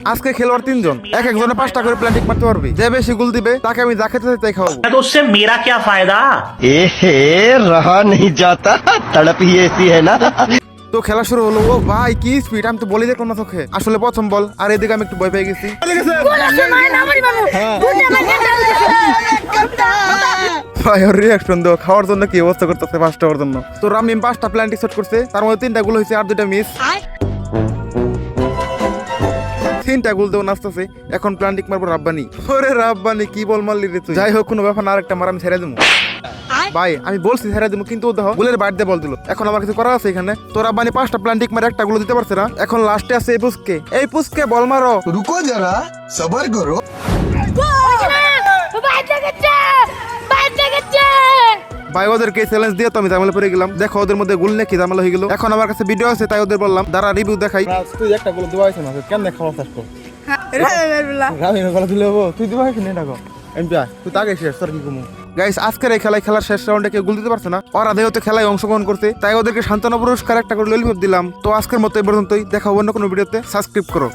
আজকে খেলোয়াড় 3 জন, এক একজনে 5টা করে প্ল্যান্টিক মারতে পারবি। যে বেশি গোল দিবে তাকে আমি যা খেতে চাই তাই খাওয়াবো। तो उससे मेरा क्या फायदा। एहे रहा नहीं जाता, तड़प ही ऐसी है ना। তো খেলা শুরু হলো। ও ভাই কি স্পিড, আমি তো বলি দেখলাম না চোখে। আসলে প্রথম বল, আর এদিকে আমি একটু ভয় পেয়ে গেছি। ভাই ওর রিয়াকশন দাও, খাওয়ার জন্য কি অবস্থা করতেছে 5টা ওর জন্য। তো রামিম 5টা প্ল্যান্টিক শট করছে, তার মধ্যে 3টা গোল হয়েছে আর 2টা মিস। 3টা গোল দেও নাচতেছে। এখন প্ল্যান্টিক মারবো রাব্বানি। ওরে রাব্বানি কি বল মারলি রে তুই। যাই হোক কোনো ব্যাপার না, আরেকটা মার আমি ছেড়ে দেবো। ভাই আমি বলছি ছেড়ে দেবো, কিন্তু ও দেখো গোলের বাইরে দিয়ে বল দিল। এখন আমার কিছু করা আছে এখানে। তো রাব্বানি 5টা প্ল্যান্টিক মারে একটা গোল দিতে পারছে না। এখন লাস্টে আছে এই পুস্কে বল মারো। रुको जरा सबर करो। ভাই ওদেরকে চ্যালেঞ্জ দিয়ে তো আমি ঝামেলা পড়ে গেলাম। দেখো ওদের মধ্যে গোল নাকি ঝামেলা হয়ে গেল। এখন আমার কাছে ভিডিও আছে তাই ওদের বললাম দাঁড়া রিভিউ দেখাই। তুই একটা গোল দেওয়া হয়েছে না, কেন খাওয়া চাষ কর। রামিমের গলা দিলে হবো, তুই দেওয়া হয়েছে না এটা এমপিআই তুই তাকে শেষ তোর কি কমু। গাইস আজকের এই খেলায় খেলার শেষ রাউন্ডে কেউ গোল দিতে পারছে না। ওরা যেহেতু খেলায় অংশগ্রহণ করতে তাই ওদেরকে সান্ত্বনা পুরস্কার একটা করে ললিপপ দিলাম। তো আজকের মতো এই পর্যন্তই, দেখা হবে অন্য কোনো ভিডিওতে। সাবস্ক্রাইব করো।